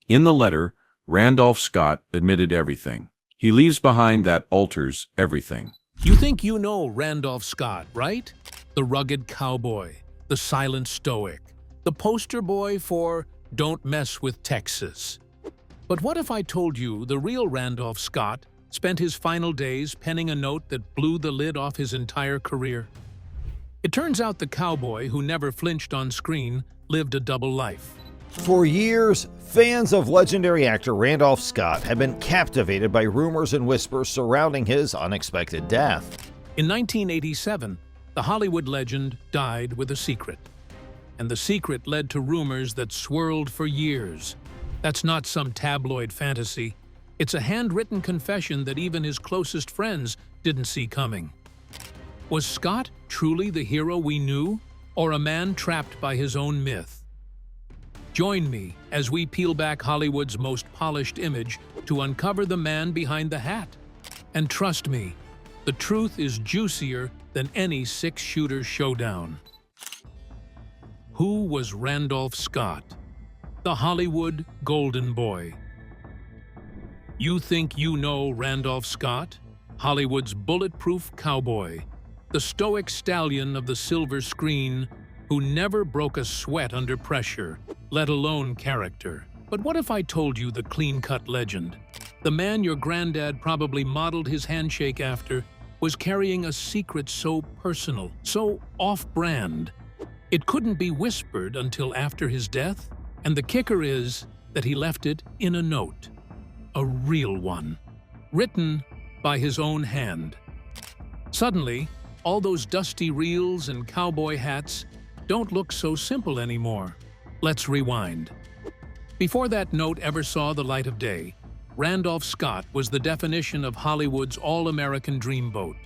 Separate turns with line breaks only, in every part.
In the letter, Randolph Scott admitted everything. He leaves behind that alters everything.
You think you know Randolph Scott, right? The rugged cowboy, the silent stoic, the poster boy for "Don't mess with Texas." But what if I told you the real Randolph Scott spent his final days penning a note that blew the lid off his entire career? It turns out the cowboy who never flinched on screen lived a double life.
For years, fans of legendary actor Randolph Scott have been captivated by rumors and whispers surrounding his unexpected death.
In 1987, the Hollywood legend died with a secret. And the secret led to rumors that swirled for years. That's not some tabloid fantasy. It's a handwritten confession that even his closest friends didn't see coming. Was Scott truly the hero we knew, or a man trapped by his own myth? Join me as we peel back Hollywood's most polished image to uncover the man behind the hat. And trust me, the truth is juicier than any six-shooter showdown. Who was Randolph Scott, the Hollywood golden boy? You think you know Randolph Scott, Hollywood's bulletproof cowboy, the stoic stallion of the silver screen who never broke a sweat under pressure, let alone character. But what if I told you the clean-cut legend? The man your granddad probably modeled his handshake after was carrying a secret so personal, so off-brand. It couldn't be whispered until after his death, and the kicker is that he left it in a note. A real one, written by his own hand. Suddenly, all those dusty reels and cowboy hats don't look so simple anymore. Let's rewind. Before that note ever saw the light of day, Randolph Scott was the definition of Hollywood's all-American dreamboat.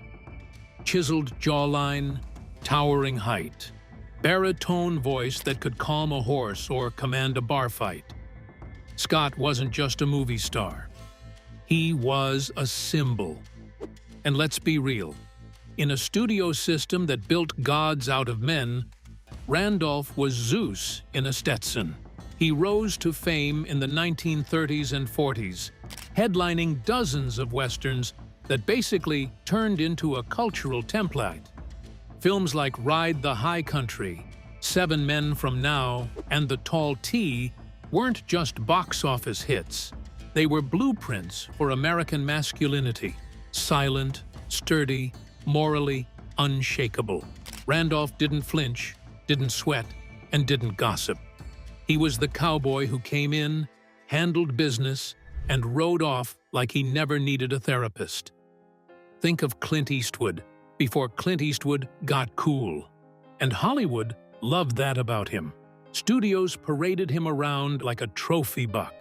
Chiseled jawline, towering height, baritone voice that could calm a horse or command a bar fight. Scott wasn't just a movie star. He was a symbol. And let's be real. In a studio system that built gods out of men, Randolph was Zeus in a Stetson. He rose to fame in the 1930s and 40s, headlining dozens of westerns that basically turned into a cultural template. Films like Ride the High Country, 7 Men from Now, and The Tall T weren't just box office hits. They were blueprints for American masculinity, silent, sturdy, morally unshakable. Randolph didn't flinch, didn't sweat, and didn't gossip. He was the cowboy who came in, handled business, and rode off like he never needed a therapist. Think of Clint Eastwood before Clint Eastwood got cool. And Hollywood loved that about him. Studios paraded him around like a trophy buck.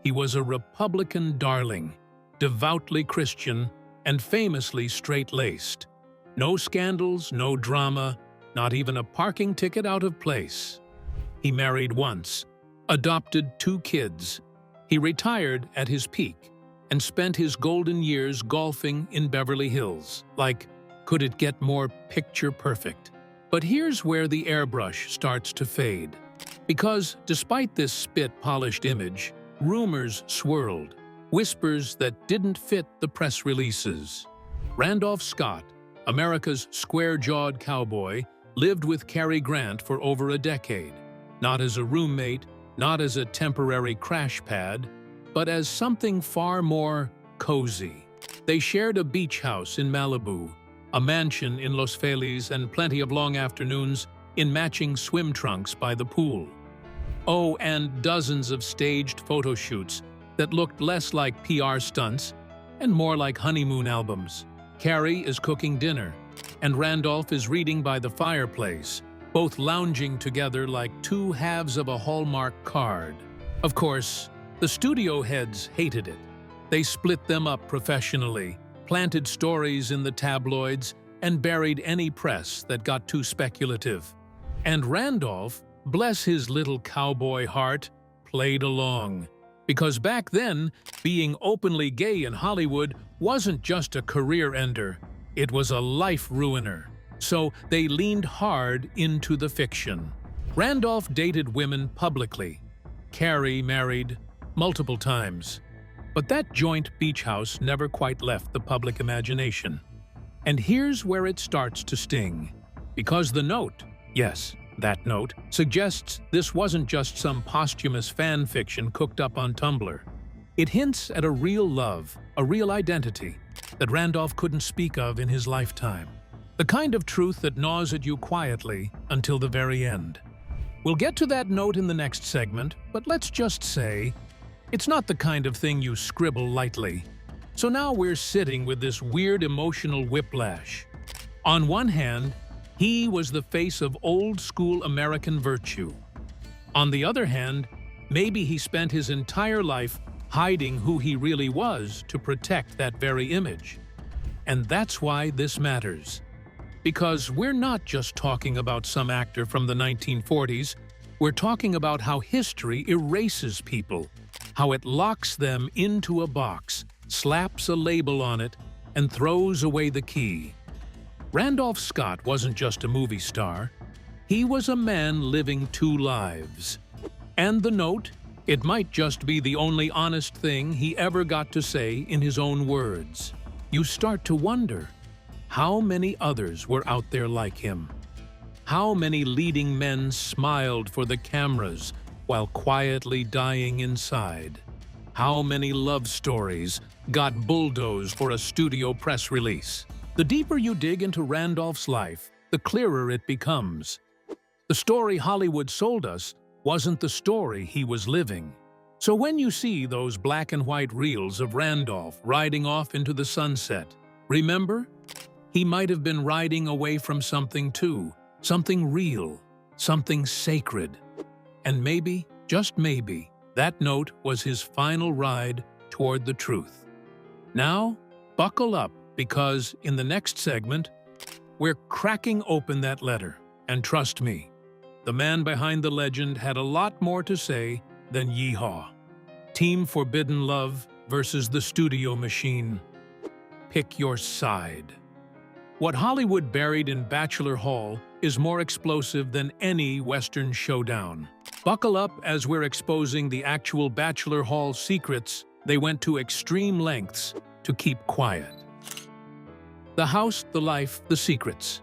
He was a Republican darling, devoutly Christian, and famously straight-laced. No scandals, no drama, not even a parking ticket out of place. He married once, adopted 2 kids. He retired at his peak and spent his golden years golfing in Beverly Hills. Like, could it get more picture perfect? But here's where the airbrush starts to fade. Because despite this spit-polished image, rumors swirled, whispers that didn't fit the press releases. Randolph Scott, America's square-jawed cowboy, lived with Cary Grant for over a decade, not as a roommate, not as a temporary crash pad, but as something far more cozy. They shared a beach house in Malibu, a mansion in Los Feliz, and plenty of long afternoons in matching swim trunks by the pool. Oh, and dozens of staged photo shoots that looked less like PR stunts and more like honeymoon albums. Cary is cooking dinner, and Randolph is reading by the fireplace, both lounging together like 2 halves of a Hallmark card. Of course, the studio heads hated it. They split them up professionally, planted stories in the tabloids, and buried any press that got too speculative. And Randolph, bless his little cowboy heart, played along. Because back then, being openly gay in Hollywood wasn't just a career ender, it was a life ruiner. So they leaned hard into the fiction. Randolph dated women publicly. Cary married multiple times. But that joint beach house never quite left the public imagination. And here's where it starts to sting. Because the note, yes, that note, suggests this wasn't just some posthumous fan fiction cooked up on Tumblr. It hints at a real love, a real identity, that Randolph couldn't speak of in his lifetime. The kind of truth that gnaws at you quietly until the very end. We'll get to that note in the next segment, but let's just say, it's not the kind of thing you scribble lightly. So now we're sitting with this weird emotional whiplash. On one hand, he was the face of old-school American virtue. On the other hand, maybe he spent his entire life hiding who he really was to protect that very image. And that's why this matters. Because we're not just talking about some actor from the 1940s, we're talking about how history erases people, how it locks them into a box, slaps a label on it, and throws away the key. Randolph Scott wasn't just a movie star. He was a man living two lives. And the note? It might just be the only honest thing he ever got to say in his own words. You start to wonder, how many others were out there like him? How many leading men smiled for the cameras while quietly dying inside? How many love stories got bulldozed for a studio press release? The deeper you dig into Randolph's life, the clearer it becomes. The story Hollywood sold us wasn't the story he was living. So when you see those black and white reels of Randolph riding off into the sunset, remember, he might have been riding away from something too, something real, something sacred. And maybe, just maybe, that note was his final ride toward the truth. Now, buckle up, because in the next segment, we're cracking open that letter. And trust me, the man behind the legend had a lot more to say than yeehaw. Team Forbidden Love versus the studio machine. Pick your side. What Hollywood buried in Bachelor Hall is more explosive than any Western showdown. Buckle up as we're exposing the actual Bachelor Hall secrets they went to extreme lengths to keep quiet. The house, the life, the secrets.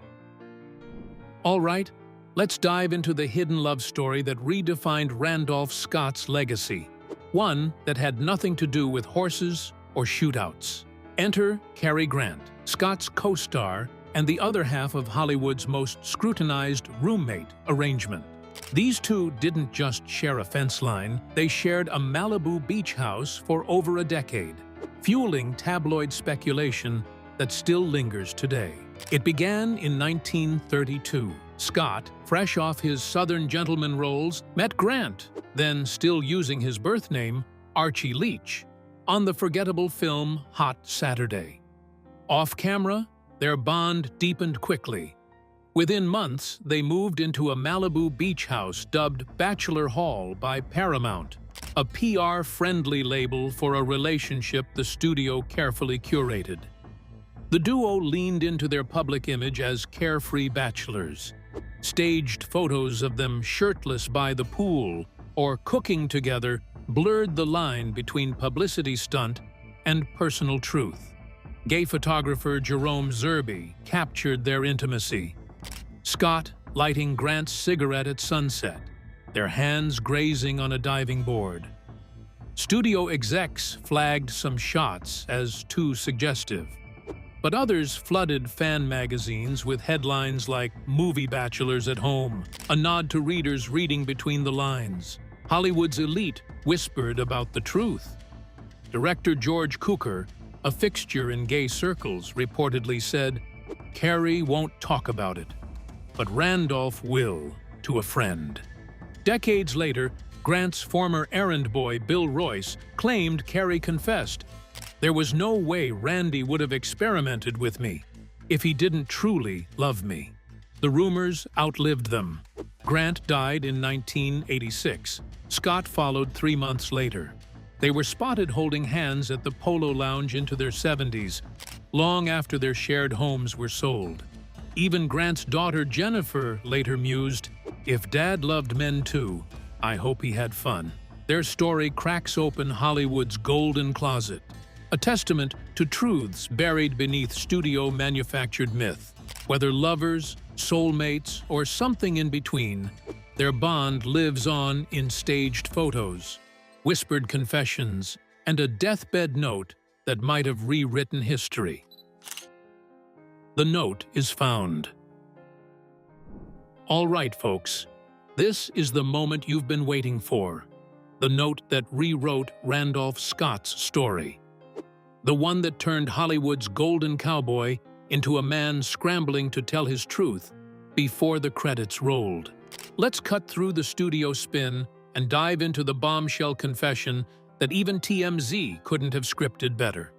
All right, let's dive into the hidden love story that redefined Randolph Scott's legacy. One that had nothing to do with horses or shootouts. Enter Cary Grant, Scott's co-star and the other half of Hollywood's most scrutinized roommate arrangement. These two didn't just share a fence line, they shared a Malibu beach house for over a decade, fueling tabloid speculation that still lingers today. It began in 1932. Scott, fresh off his Southern gentleman roles, met Grant, then still using his birth name, Archie Leach, on the forgettable film Hot Saturday. Off-camera, their bond deepened quickly. Within months, they moved into a Malibu beach house dubbed Bachelor Hall by Paramount, a PR-friendly label for a relationship the studio carefully curated. The duo leaned into their public image as carefree bachelors. Staged photos of them shirtless by the pool or cooking together blurred the line between publicity stunt and personal truth. Gay photographer Jerome Zerby captured their intimacy. Scott lighting Grant's cigarette at sunset, their hands grazing on a diving board. Studio execs flagged some shots as too suggestive, but others flooded fan magazines with headlines like "Movie Bachelors at Home," a nod to readers reading between the lines. Hollywood's elite whispered about the truth. Director George Cukor, a fixture in gay circles, reportedly said, "Cary won't talk about it, but Randolph will," to a friend. Decades later, Grant's former errand boy Bill Royce claimed Cary confessed, "There was no way Randy would have experimented with me if he didn't truly love me." The rumors outlived them. Grant died in 1986. Scott followed 3 months later. They were spotted holding hands at the Polo Lounge into their 70s, long after their shared homes were sold. Even Grant's daughter Jennifer later mused, "If Dad loved men too, I hope he had fun." Their story cracks open Hollywood's golden closet, a testament to truths buried beneath studio-manufactured myth. Whether lovers, soulmates, or something in between, their bond lives on in staged photos, whispered confessions, and a deathbed note that might have rewritten history. The note is found. All right, folks, this is the moment you've been waiting for. The note that rewrote Randolph Scott's story. The one that turned Hollywood's golden cowboy into a man scrambling to tell his truth before the credits rolled. Let's cut through the studio spin and dive into the bombshell confession that even TMZ couldn't have scripted better.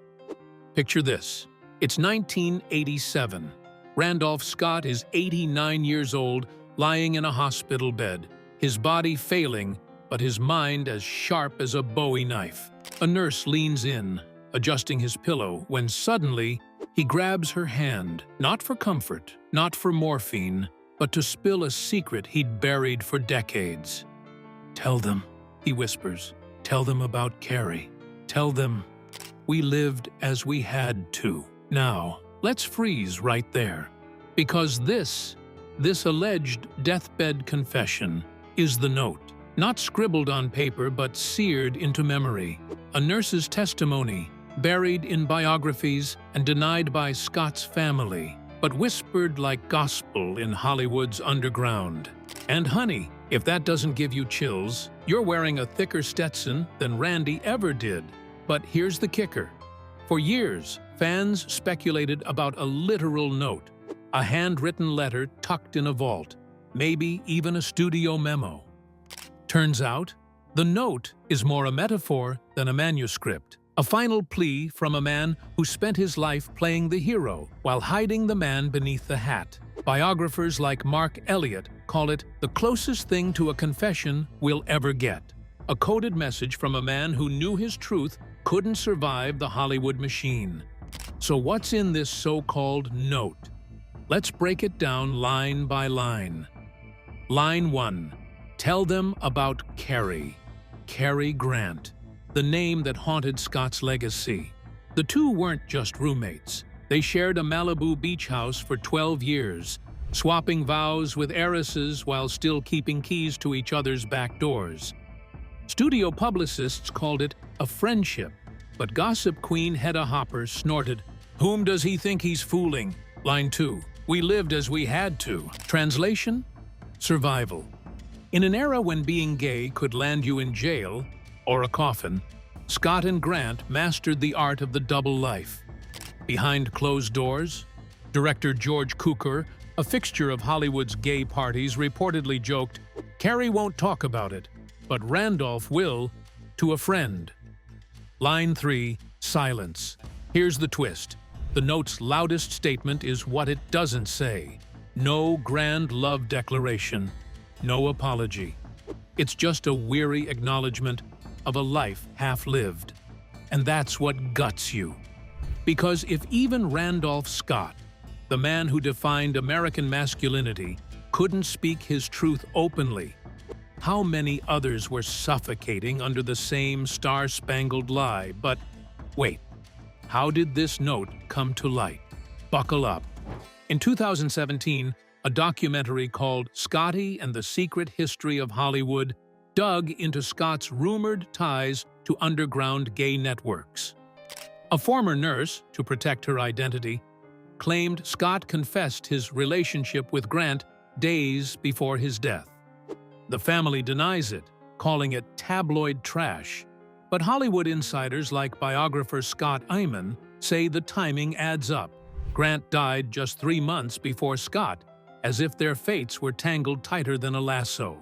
Picture this. It's 1987. Randolph Scott is 89 years old, lying in a hospital bed, his body failing, but his mind as sharp as a Bowie knife. A nurse leans in, adjusting his pillow, when suddenly he grabs her hand, not for comfort, not for morphine, but to spill a secret he'd buried for decades. "Tell them," he whispers. "Tell them about Carrie. Tell them we lived as we had to." Now, let's freeze right there, because this alleged deathbed confession is the note. Not scribbled on paper, but seared into memory. A nurse's testimony, buried in biographies and denied by Scott's family, but whispered like gospel in Hollywood's underground. And honey, if that doesn't give you chills, you're wearing a thicker Stetson than Randy ever did. But here's the kicker. For years, fans speculated about a literal note, a handwritten letter tucked in a vault, maybe even a studio memo. Turns out, the note is more a metaphor than a manuscript, a final plea from a man who spent his life playing the hero while hiding the man beneath the hat. Biographers like Mark Elliott call it the closest thing to a confession we'll ever get, a coded message from a man who knew his truth couldn't survive the Hollywood machine. So what's in this so-called note? Let's break it down line by line. Line 1. Tell them about Carrie. Carrie Grant, the name that haunted Scott's legacy. The two weren't just roommates. They shared a Malibu beach house for 12 years, swapping vows with heiresses while still keeping keys to each other's back doors. Studio publicists called it a friendship, but gossip queen Hedda Hopper snorted, "Whom does he think he's fooling?" Line 2. We lived as we had to. Translation? Survival. In an era when being gay could land you in jail or a coffin, Scott and Grant mastered the art of the double life. Behind closed doors, director George Cukor, a fixture of Hollywood's gay parties, reportedly joked, "Carrie won't talk about it, but Randolph will," to a friend. Line 3. Silence. Here's the twist. The note's loudest statement is what it doesn't say. No grand love declaration. No apology. It's just a weary acknowledgement of a life half-lived. And that's what guts you. Because if even Randolph Scott, the man who defined American masculinity, couldn't speak his truth openly, how many others were suffocating under the same star-spangled lie? But wait, how did this note come to light? Buckle up. In 2017, a documentary called Scotty and the Secret History of Hollywood dug into Scott's rumored ties to underground gay networks. A former nurse, to protect her identity, claimed Scott confessed his relationship with Grant days before his death. The family denies it, calling it tabloid trash. But Hollywood insiders like biographer Scott Eyman say the timing adds up. Grant died just 3 months before Scott, as if their fates were tangled tighter than a lasso.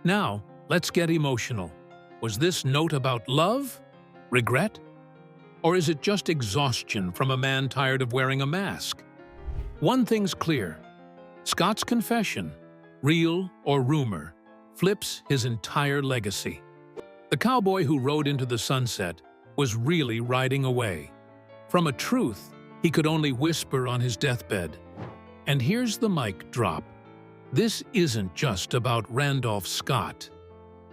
Now, let's get emotional. Was this note about love? Regret? Or is it just exhaustion from a man tired of wearing a mask? One thing's clear. Scott's confession, real or rumor, flips his entire legacy. The cowboy who rode into the sunset was really riding away from a truth he could only whisper on his deathbed. And here's the mic drop. This isn't just about Randolph Scott.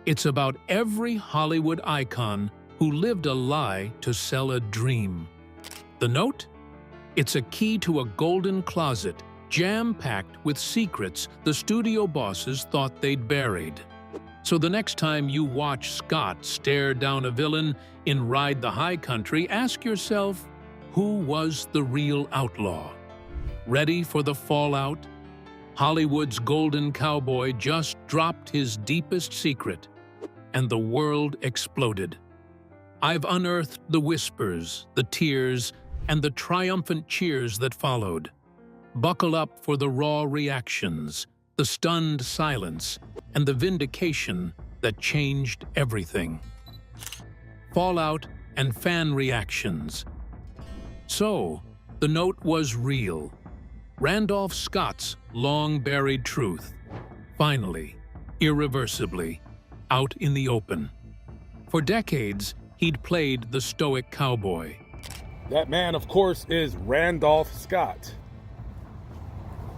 It's about every Hollywood icon who lived a lie to sell a dream. The note? It's a key to a golden closet, jam-packed with secrets the studio bosses thought they'd buried. So the next time you watch Scott stare down a villain in Ride the High Country, ask yourself, who was the real outlaw? Ready for the fallout? Hollywood's golden cowboy just dropped his deepest secret, and the world exploded. I've unearthed the whispers, the tears, and the triumphant cheers that followed. Buckle up for the raw reactions, the stunned silence, and the vindication that changed everything. Fallout and fan reactions. So, the note was real. Randolph Scott's long-buried truth. Finally, irreversibly, out in the open. For decades, he'd played the stoic cowboy.
That man, of course, is Randolph Scott.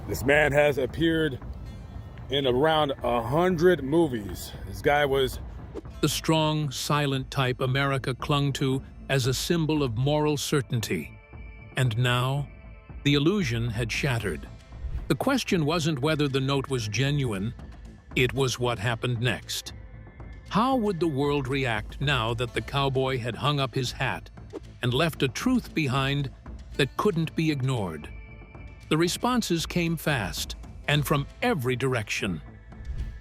This man has appeared in around 100 movies. This guy was
The strong, silent type America clung to as a symbol of moral certainty. And now, the illusion had shattered. The question wasn't whether the note was genuine, it was what happened next. How would the world react now that the cowboy had hung up his hat and left a truth behind that couldn't be ignored? The responses came fast and from every direction.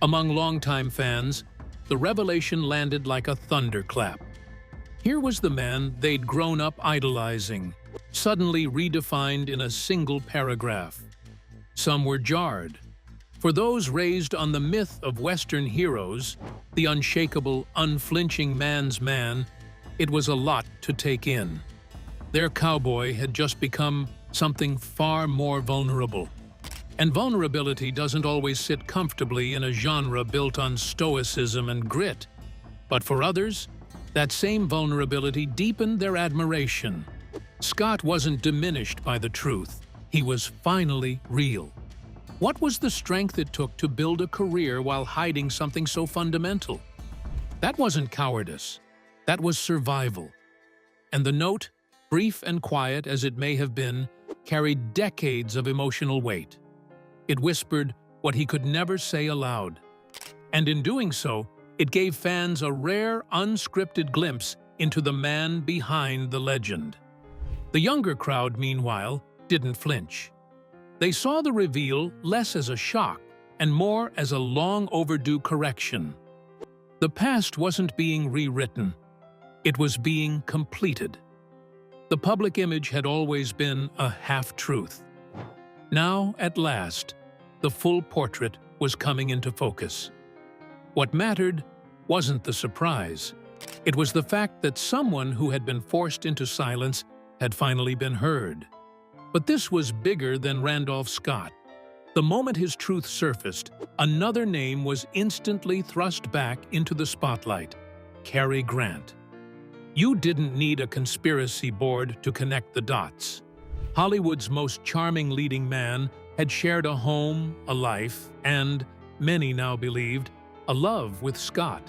Among longtime fans, the revelation landed like a thunderclap. Here was the man they'd grown up idolizing, suddenly redefined in a single paragraph. Some were jarred. For those raised on the myth of Western heroes, the unshakable, unflinching man's man, it was a lot to take in. Their cowboy had just become something far more vulnerable. And vulnerability doesn't always sit comfortably in a genre built on stoicism and grit. But for others, that same vulnerability deepened their admiration. Scott wasn't diminished by the truth. He was finally real. What was the strength it took to build a career while hiding something so fundamental? That wasn't cowardice. That was survival. And the note, brief and quiet as it may have been, carried decades of emotional weight. It whispered what he could never say aloud. And in doing so, it gave fans a rare, unscripted glimpse into the man behind the legend. The younger crowd, meanwhile, didn't flinch. They saw the reveal less as a shock and more as a long-overdue correction. The past wasn't being rewritten. It was being completed. The public image had always been a half-truth. Now, at last, the full portrait was coming into focus. What mattered wasn't the surprise. It was the fact that someone who had been forced into silence had finally been heard. But this was bigger than Randolph Scott. The moment his truth surfaced, another name was instantly thrust back into the spotlight: Cary Grant. You didn't need a conspiracy board to connect the dots. Hollywood's most charming leading man had shared a home, a life, and, many now believed, a love with Scott.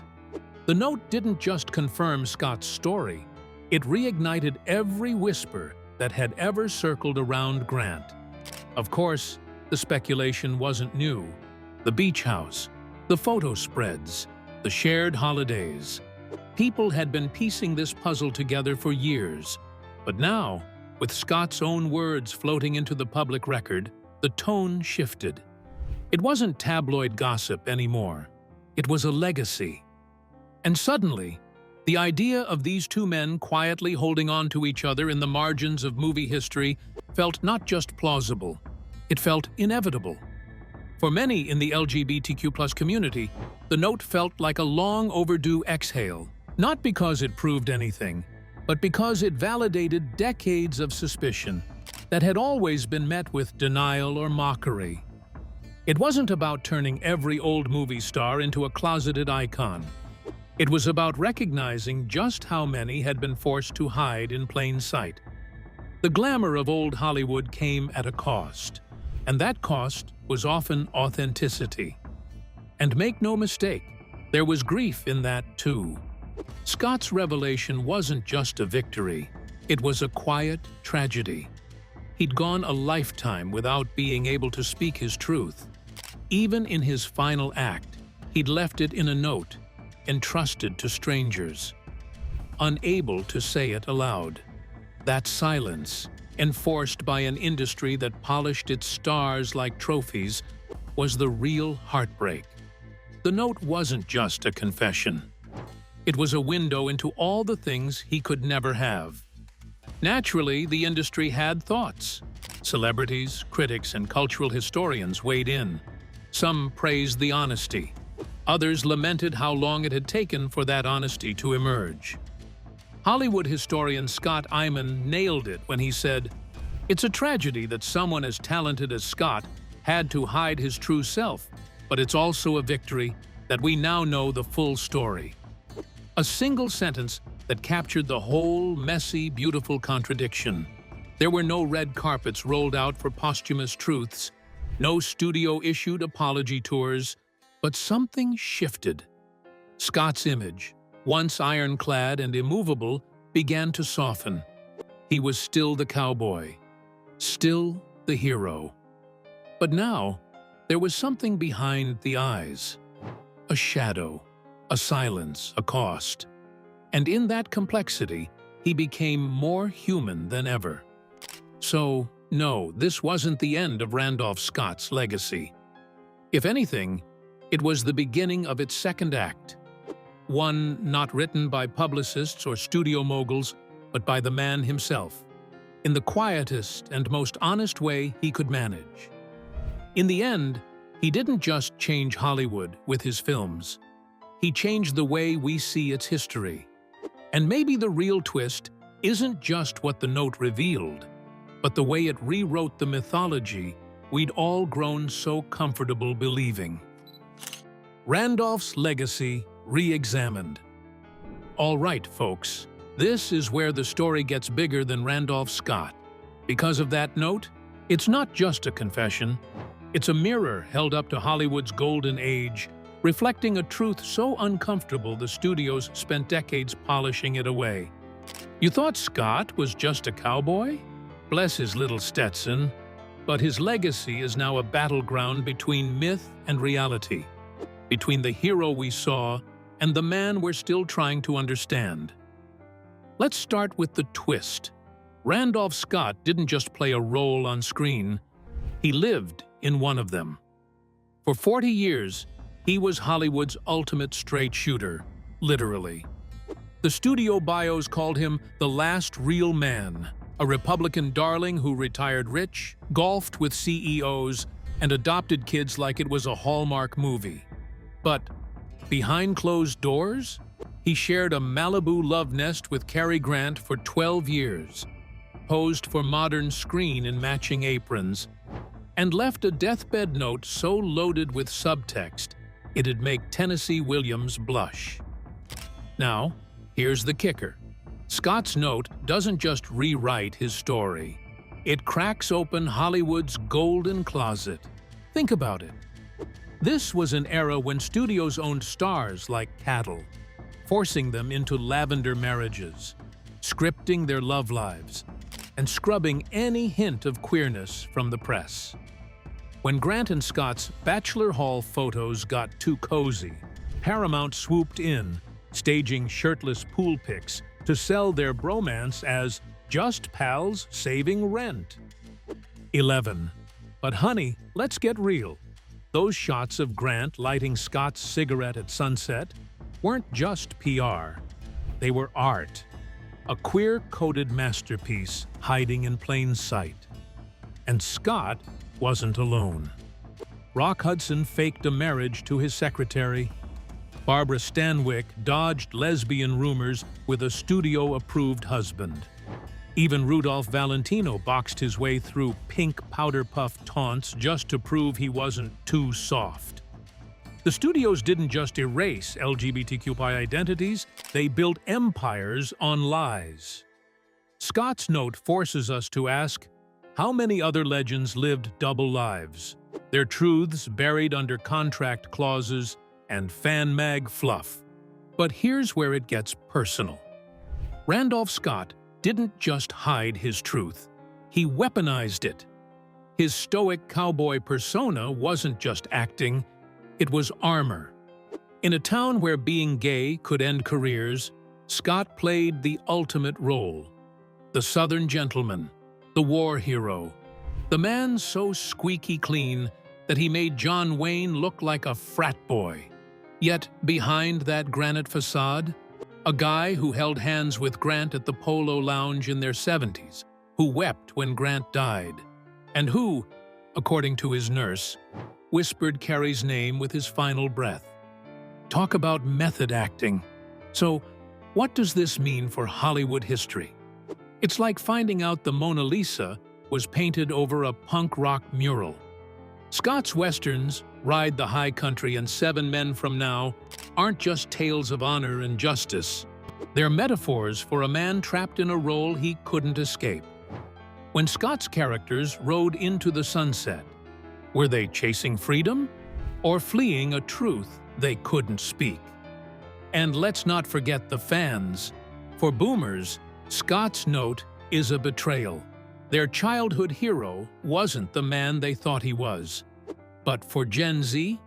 The note didn't just confirm Scott's story, it reignited every whisper that had ever circled around Grant. Of course, the speculation wasn't new. The beach house, the photo spreads, the shared holidays. People had been piecing this puzzle together for years. But now, with Scott's own words floating into the public record, the tone shifted. It wasn't tabloid gossip anymore. It was a legacy. And suddenly, the idea of these two men quietly holding on to each other in the margins of movie history felt not just plausible, it felt inevitable. For many in the LGBTQ+ community, the note felt like a long overdue exhale, not because it proved anything, but because it validated decades of suspicion that had always been met with denial or mockery. It wasn't about turning every old movie star into a closeted icon. It was about recognizing just how many had been forced to hide in plain sight. The glamour of old Hollywood came at a cost, and that cost was often authenticity. And make no mistake, There was grief in that, too. Scott's revelation wasn't just a victory. It was a quiet tragedy. He'd gone a lifetime without being able to speak his truth. Even in his final act, he'd left it in a note, entrusted to strangers, unable to say it aloud. That silence, enforced by an industry that polished its stars like trophies, was the real heartbreak. The note wasn't just a confession. It was a window into all the things he could never have. Naturally, the industry had thoughts. Celebrities, critics, and cultural historians weighed in. Some praised the honesty. Others lamented how long it had taken for that honesty to emerge. Hollywood historian Scott Eyman nailed it when he said, "It's a tragedy that someone as talented as Scott had to hide his true self, but it's also a victory that we now know the full story." A single sentence that captured the whole messy, beautiful contradiction. There were no red carpets rolled out for posthumous truths, no studio-issued apology tours, but something shifted. Scott's image, once ironclad and immovable, began to soften. He was still the cowboy, still the hero. But now, there was something behind the eyes. A shadow, a silence, a cost. And in that complexity, he became more human than ever. So, no, this wasn't the end of Randolph Scott's legacy. If anything, it was the beginning of its second act. One not written by publicists or studio moguls, but by the man himself, in the quietest and most honest way he could manage. In the end, he didn't just change Hollywood with his films. He changed the way we see its history. And maybe the real twist isn't just what the note revealed, but the way it rewrote the mythology we'd all grown so comfortable believing. Randolph's legacy re-examined. All right, folks, this is where the story gets bigger than Randolph Scott. Because of that note, it's not just a confession. It's a mirror held up to Hollywood's golden age, reflecting a truth so uncomfortable the studios spent decades polishing it away. You thought Scott was just a cowboy? Bless his little Stetson. But his legacy is now a battleground between myth and reality, between the hero we saw and the man we're still trying to understand. Let's start with the twist. Randolph Scott didn't just play a role on screen, he lived in one of them. For 40 years, he was Hollywood's ultimate straight shooter, literally. The studio bios called him the last real man, a Republican darling who retired rich, golfed with CEOs, and adopted kids like it was a Hallmark movie. But behind closed doors, he shared a Malibu love nest with Cary Grant for 12 years, posed for modern screen in matching aprons, and left a deathbed note so loaded with subtext it'd make Tennessee Williams blush. Now, here's the kicker. Scott's note doesn't just rewrite his story. It cracks open Hollywood's golden closet. Think about it. This was an era when studios owned stars like cattle, forcing them into lavender marriages, scripting their love lives, and scrubbing any hint of queerness from the press. When Grant and Scott's Bachelor Hall photos got too cozy, Paramount swooped in, staging shirtless pool pics to sell their bromance as just pals saving rent. 11. But honey, let's get real. Those shots of Grant lighting Scott's cigarette at sunset weren't just PR. They were art. A queer-coded masterpiece hiding in plain sight. And Scott wasn't alone. Rock Hudson faked a marriage to his secretary. Barbara Stanwyck dodged lesbian rumors with a studio-approved husband. Even Rudolph Valentino boxed his way through pink powder puff taunts just to prove he wasn't too soft. The studios didn't just erase LGBTQI identities, they built empires on lies. Scott's note forces us to ask, how many other legends lived double lives? Their truths buried under contract clauses, and fan mag fluff. But here's where it gets personal. Randolph Scott didn't just hide his truth. He weaponized it. His stoic cowboy persona wasn't just acting, it was armor. In a town where being gay could end careers, Scott played the ultimate role. The Southern gentleman, the war hero, the man so squeaky clean that he made John Wayne look like a frat boy. Yet behind that granite facade, a guy who held hands with Grant at the Polo Lounge in their 70s, who wept when Grant died, and who, according to his nurse, whispered Carrie's name with his final breath. Talk about method acting. So, what does this mean for Hollywood history? It's like finding out the Mona Lisa was painted over a punk rock mural. Scott's westerns, Ride the High Country and 7 Men from Now, aren't just tales of honor and justice. They're metaphors for a man trapped in a role he couldn't escape. When Scott's characters rode into the sunset, were they chasing freedom or fleeing a truth they couldn't speak? And let's not forget the fans. For boomers, Scott's note is a betrayal. Their childhood hero wasn't the man they thought he was. But for Gen Z,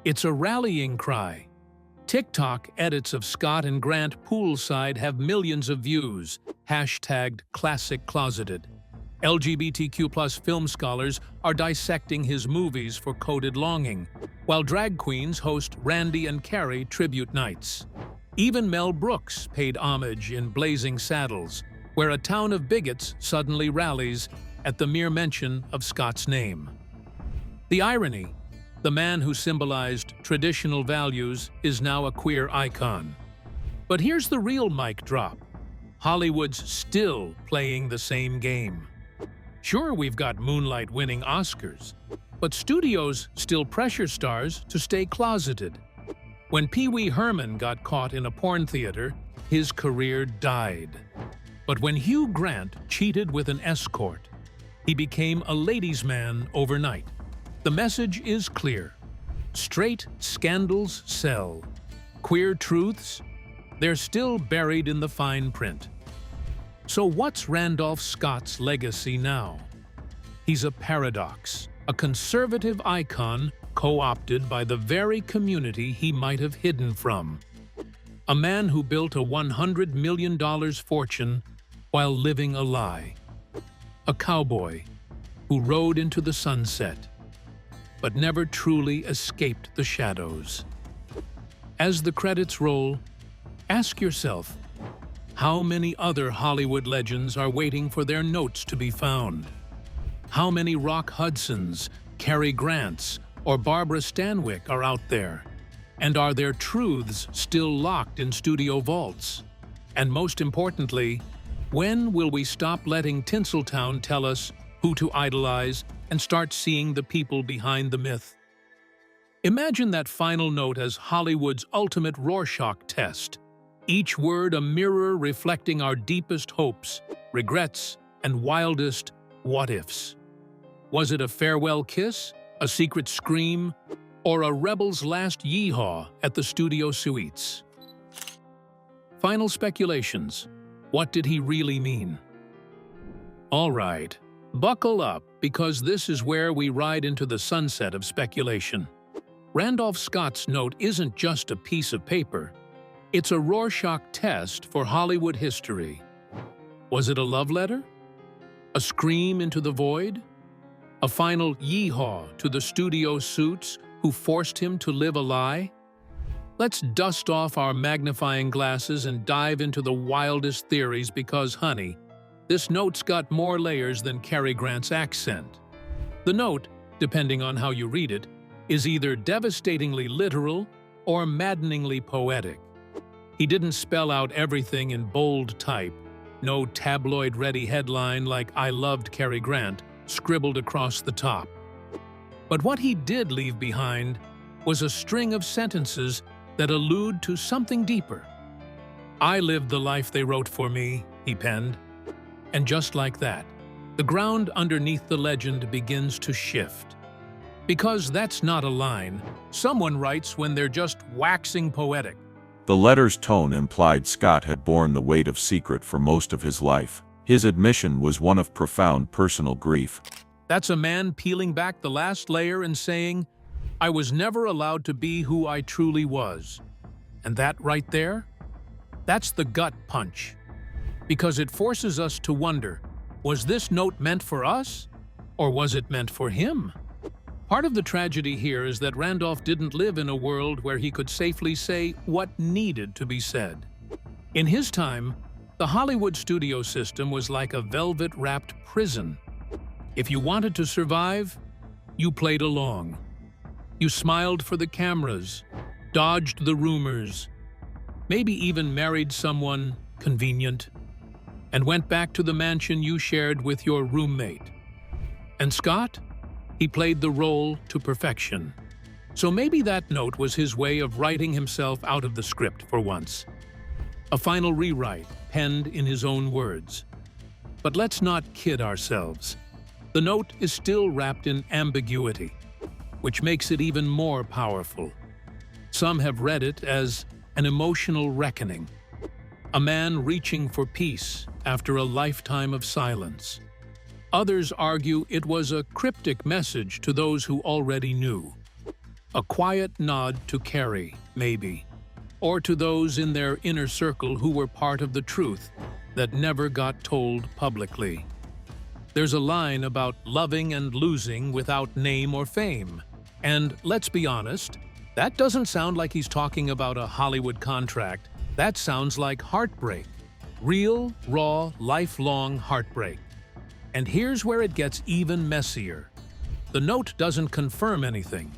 it's a rallying cry. TikTok edits of Scott and Grant poolside have millions of views, hashtagged #ClassicCloseted. LGBTQ+ film scholars are dissecting his movies for coded longing, while drag queens host Randy and Carrie tribute nights. Even Mel Brooks paid homage in Blazing Saddles, where a town of bigots suddenly rallies at the mere mention of Scott's name. The irony, the man who symbolized traditional values is now a queer icon. But here's the real mic drop. Hollywood's still playing the same game. Sure, we've got Moonlight winning Oscars, but studios still pressure stars to stay closeted. When Pee Wee Herman got caught in a porn theater, his career died. But when Hugh Grant cheated with an escort, he became a ladies' man overnight. The message is clear. Straight scandals sell. Queer truths, they're still buried in the fine print. So what's Randolph Scott's legacy now? He's a paradox, a conservative icon co-opted by the very community he might have hidden from. A man who built a $100 million fortune while living a lie. A cowboy who rode into the sunset, but never truly escaped the shadows. As the credits roll, ask yourself, how many other Hollywood legends are waiting for their notes to be found? How many Rock Hudsons, Cary Grants, or Barbara Stanwyck are out there? And are their truths still locked in studio vaults? And most importantly, when will we stop letting Tinseltown tell us who to idolize and start seeing the people behind the myth? Imagine that final note as Hollywood's ultimate Rorschach test. Each word a mirror reflecting our deepest hopes, regrets, and wildest what-ifs. Was it a farewell kiss, a secret scream, or a rebel's last yeehaw at the studio suites? Final speculations. What did he really mean? All right, buckle up, because this is where we ride into the sunset of speculation. Randolph Scott's note isn't just a piece of paper. It's a Rorschach test for Hollywood history. Was it a love letter? A scream into the void? A final yeehaw to the studio suits who forced him to live a lie? Let's dust off our magnifying glasses and dive into the wildest theories because, honey, this note's got more layers than Cary Grant's accent. The note, depending on how you read it, is either devastatingly literal or maddeningly poetic. He didn't spell out everything in bold type, no tabloid-ready headline like "I loved Cary Grant" scribbled across the top. But what he did leave behind was a string of sentences that allude to something deeper. "I lived the life they wrote for me," he penned. And just like that, the ground underneath the legend begins to shift. Because that's not a line. Someone writes when they're just waxing poetic.
The letter's tone implied Scott had borne the weight of secret for most of his life. His admission was one of profound personal grief.
That's a man peeling back the last layer and saying, I was never allowed to be who I truly was. And that right there? That's the gut punch. Because it forces us to wonder, was this note meant for us? Or was it meant for him? Part of the tragedy here is that Randolph didn't live in a world where he could safely say what needed to be said. In his time, the Hollywood studio system was like a velvet-wrapped prison. If you wanted to survive, you played along. You smiled for the cameras, dodged the rumors, maybe even married someone convenient, and went back to the mansion you shared with your roommate. And Scott? He played the role to perfection. So maybe that note was his way of writing himself out of the script for once. A final rewrite, penned in his own words. But let's not kid ourselves. The note is still wrapped in ambiguity, which makes it even more powerful. Some have read it as an emotional reckoning, a man reaching for peace after a lifetime of silence. Others argue it was a cryptic message to those who already knew. A quiet nod to Carrie, maybe, or to those in their inner circle who were part of the truth that never got told publicly. There's a line about loving and losing without name or fame. And let's be honest, that doesn't sound like he's talking about a Hollywood contract. That sounds like heartbreak. Real, raw, lifelong heartbreak. And here's where it gets even messier. The note doesn't confirm anything,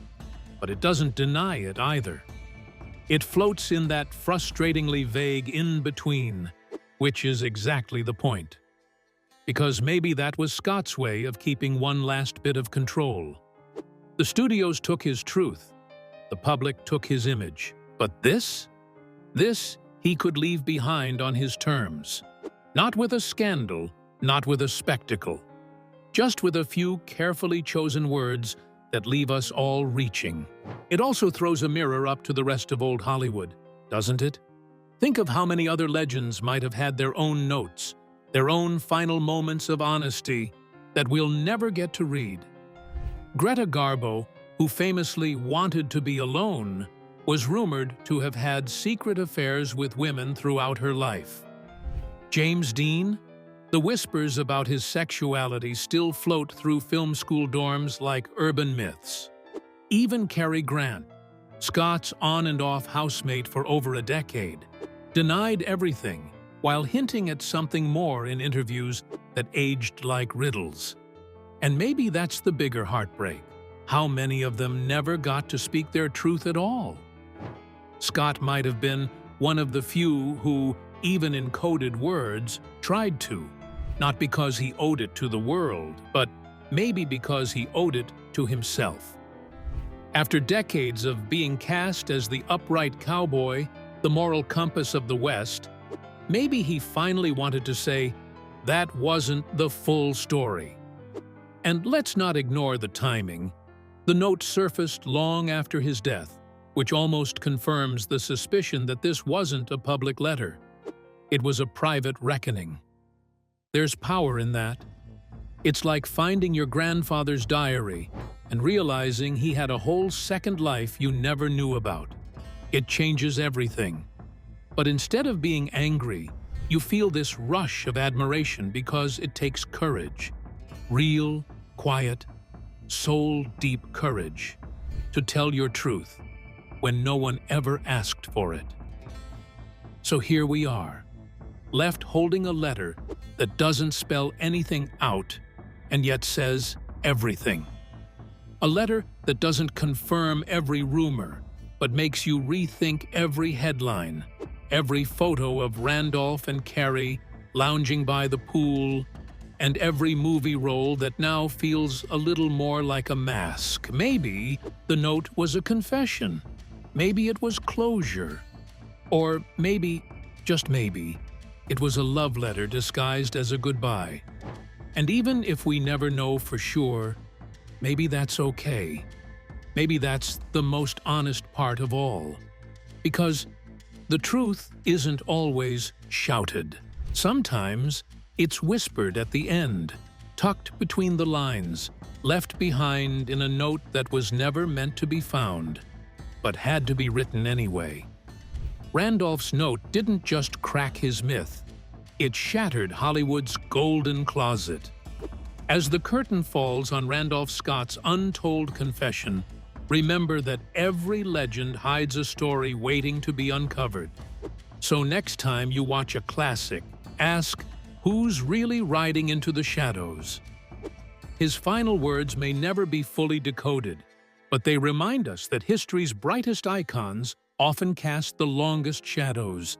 but it doesn't deny it either. It floats in that frustratingly vague in-between, which is exactly the point. Because maybe that was Scott's way of keeping one last bit of control. The studios took his truth. The public took his image. But this he could leave behind on his terms. Not with a scandal, not with a spectacle. Just with a few carefully chosen words that leave us all reaching. It also throws a mirror up to the rest of old Hollywood, doesn't it? Think of how many other legends might have had their own notes, their own final moments of honesty that we'll never get to read. Greta Garbo, who famously wanted to be alone, was rumored to have had secret affairs with women throughout her life. James Dean? The whispers about his sexuality still float through film school dorms like urban myths. Even Cary Grant, Scott's on and off housemate for over a decade, denied everything while hinting at something more in interviews that aged like riddles. And maybe that's the bigger heartbreak. How many of them never got to speak their truth at all? Scott might have been one of the few who, even in coded words, tried to. Not because he owed it to the world, but maybe because he owed it to himself. After decades of being cast as the upright cowboy, the moral compass of the West, maybe he finally wanted to say, that wasn't the full story. And let's not ignore the timing. The note surfaced long after his death, which almost confirms the suspicion that this wasn't a public letter. It was a private reckoning. There's power in that. It's like finding your grandfather's diary and realizing he had a whole second life you never knew about. It changes everything. But instead of being angry, you feel this rush of admiration because it takes courage. Real, quiet, soul-deep courage to tell your truth when no one ever asked for it. So here we are, left holding a letter that doesn't spell anything out and yet says everything. A letter that doesn't confirm every rumor, but makes you rethink every headline, every photo of Randolph and Carrie lounging by the pool, and every movie role that now feels a little more like a mask. Maybe the note was a confession. Maybe it was closure. Or maybe, just maybe, it was a love letter disguised as a goodbye. And even if we never know for sure, maybe that's okay. Maybe that's the most honest part of all. Because the truth isn't always shouted. Sometimes it's whispered at the end, tucked between the lines, left behind in a note that was never meant to be found, but had to be written anyway. Randolph's note didn't just crack his myth, it shattered Hollywood's golden closet. As the curtain falls on Randolph Scott's untold confession, remember that every legend hides a story waiting to be uncovered. So next time you watch a classic, ask, who's really riding into the shadows? His final words may never be fully decoded, but they remind us that history's brightest icons often cast the longest shadows,